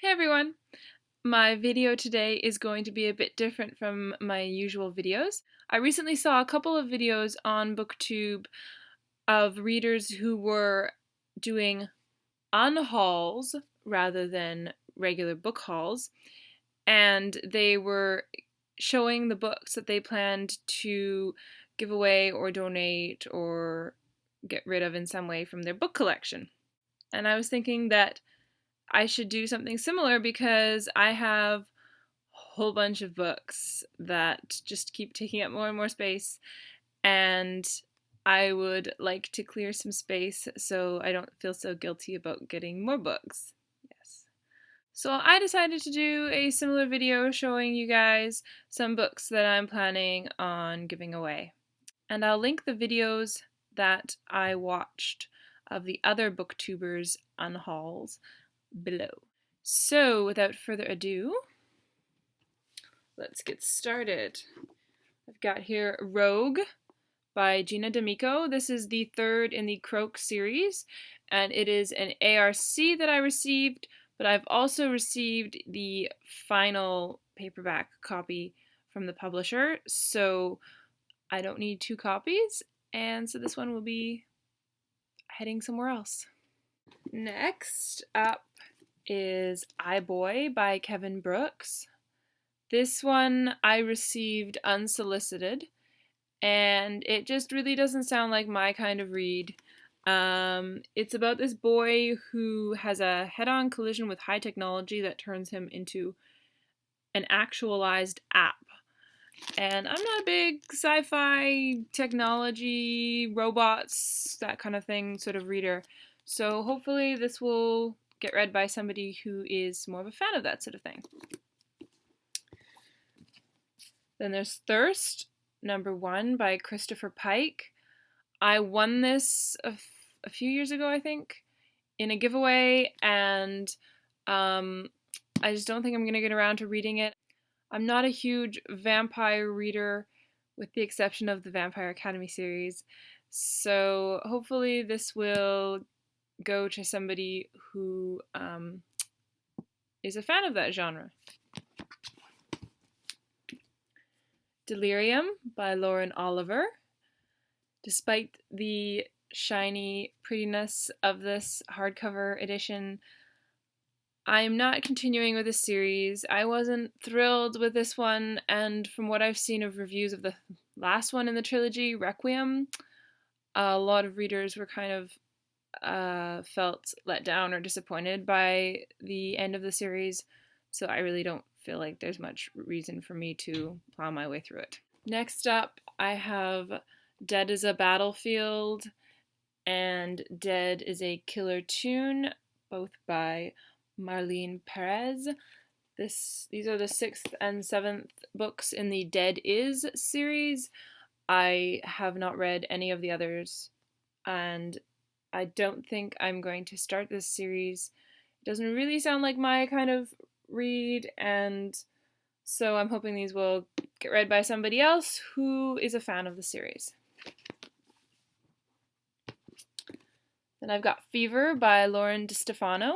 Hey everyone! My video today is going to be a bit different from my usual videos. I recently saw a couple of videos on BookTube of readers who were doing unhauls rather than regular book hauls, and they were showing the books that they planned to give away or donate or get rid of in some way from their book collection. And I was thinking that I should do something similar because I have a whole bunch of books that just keep taking up more and more space, and I would like to clear some space so I don't feel so guilty about getting more books. Yes. So I decided to do a similar video showing you guys some books that I'm planning on giving away. And I'll link the videos that I watched of the other booktubers' unhauls below. So, without further ado, let's get started. I've got here Rogue by Gina D'Amico. This is the third in the Croak series, and it is an ARC that I received, but I've also received the final paperback copy from the publisher, so I don't need two copies, and so this one will be heading somewhere else. Next up is iBoy by Kevin Brooks. This one I received unsolicited, and it just really doesn't sound like my kind of read. It's about this boy who has a head-on collision with high technology that turns him into an actualized app. And I'm not a big sci-fi, technology, robots, that kind of thing sort of reader. So hopefully this will get read by somebody who is more of a fan of that sort of thing. Then there's Thirst, #1 by Christopher Pike. I won this a few years ago, I think, in a giveaway, and I just don't think I'm going to get around to reading it. I'm not a huge vampire reader, with the exception of the Vampire Academy series, so hopefully this will go to somebody who is a fan of that genre. Delirium by Lauren Oliver. Despite the shiny prettiness of this hardcover edition, I'm not continuing with this series. I wasn't thrilled with this one, and from what I've seen of reviews of the last one in the trilogy, Requiem, a lot of readers were kind of felt let down or disappointed by the end of the series, so I really don't feel like there's much reason for me to plow my way through it. Next up, I have Dead is a Battlefield and Dead is a Killer Tune, both by Marlene Perez. These are the 6th and 7th books in the Dead Is series. I have not read any of the others, and I don't think I'm going to start this series. It doesn't really sound like my kind of read, and so I'm hoping these will get read by somebody else who is a fan of the series. Then I've got Fever by Lauren DeStefano.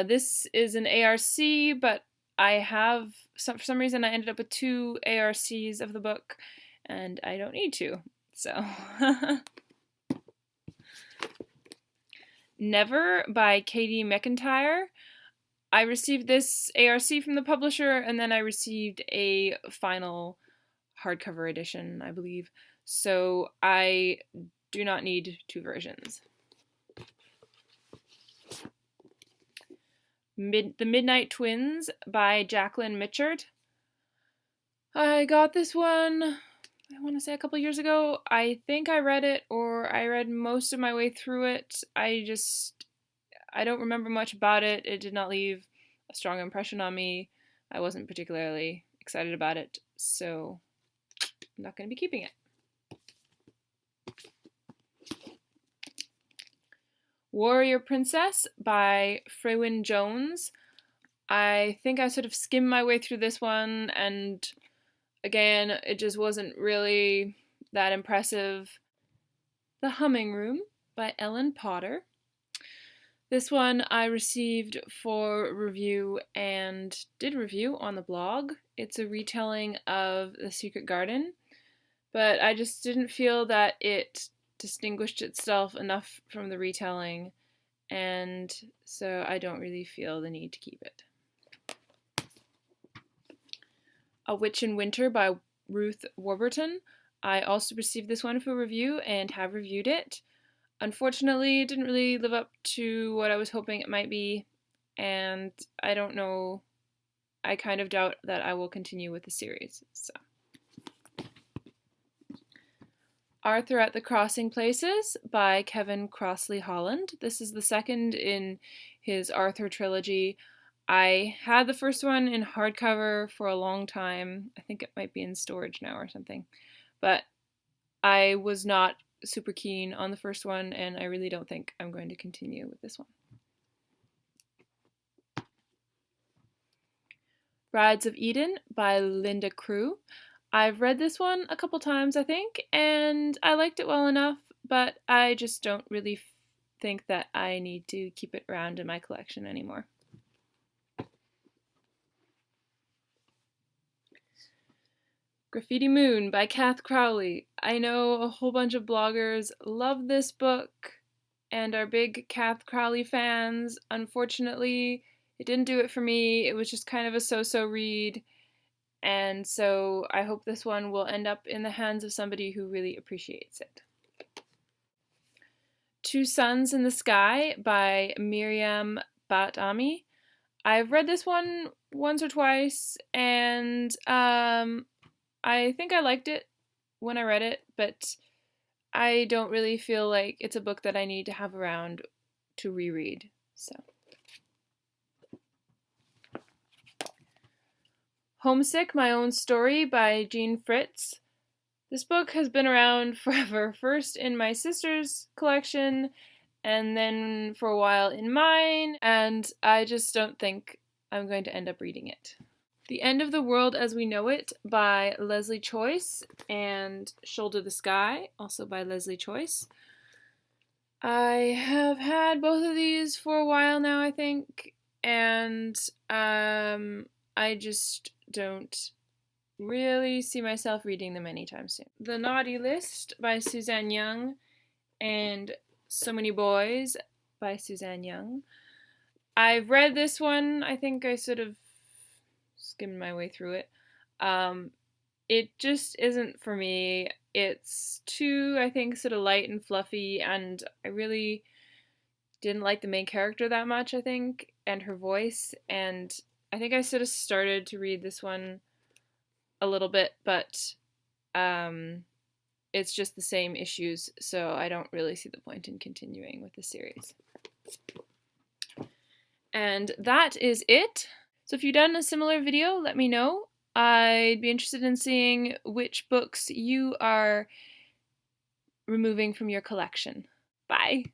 This is an ARC, but I have, for some reason, I ended up with 2 ARCs of the book, and I don't need to, so. Never by Katie McIntyre. I received this ARC from the publisher, and then I received a final hardcover edition, I believe. So I do not need 2 versions. The Midnight Twins by Jacqueline Mitchard. I got this one, I want to say a couple years ago. I think I read it, or I read most of my way through it. I don't remember much about it. It did not leave a strong impression on me. I wasn't particularly excited about it, so I'm not going to be keeping it. Warrior Princess by Freywin Jones. I think I sort of skimmed my way through this one, and again, it just wasn't really that impressive. The Humming Room by Ellen Potter. This one I received for review and did review on the blog. It's a retelling of The Secret Garden, but I just didn't feel that it distinguished itself enough from the retelling, and so I don't really feel the need to keep it. A Witch in Winter by Ruth Warburton. I also received this one for review and have reviewed it. Unfortunately, it didn't really live up to what I was hoping it might be, and I don't know, I kind of doubt that I will continue with the series. So. Arthur at the Crossing Places by Kevin Crossley Holland. This is the second in his Arthur trilogy. I had the first one in hardcover for a long time. I think it might be in storage now or something. But I was not super keen on the first one, and I really don't think I'm going to continue with this one. Brides of Eden by Linda Crew. I've read this one a couple times, I think, and I liked it well enough, but I just don't really think that I need to keep it around in my collection anymore. Graffiti Moon by Kath Crowley. I know a whole bunch of bloggers love this book and are big Kath Crowley fans. Unfortunately, it didn't do it for me. It was just kind of a so-so read, and so I hope this one will end up in the hands of somebody who really appreciates it. Two Suns in the Sky by Miriam Batami. I've read this one once or twice, and I think I liked it when I read it, but I don't really feel like it's a book that I need to have around to reread. So. Homesick, My Own Story by Jean Fritz. This book has been around forever, first in my sister's collection, and then for a while in mine, and I just don't think I'm going to end up reading it. The End of the World as We Know It by Leslie Choice, and Shoulder the Sky, also by Leslie Choice. I have had both of these for a while now, I think, and I just don't really see myself reading them anytime soon. The Naughty List by Suzanne Young, and So Many Boys by Suzanne Young. I've read this one. I think I sort of skimmed my way through it. It just isn't for me. It's too, I think, sort of light and fluffy, and I really didn't like the main character that much, I think, and her voice, and I think I sort of started to read this one a little bit, but it's just the same issues, so I don't really see the point in continuing with the series. And that is it. So if you've done a similar video, let me know. I'd be interested in seeing which books you are removing from your collection. Bye!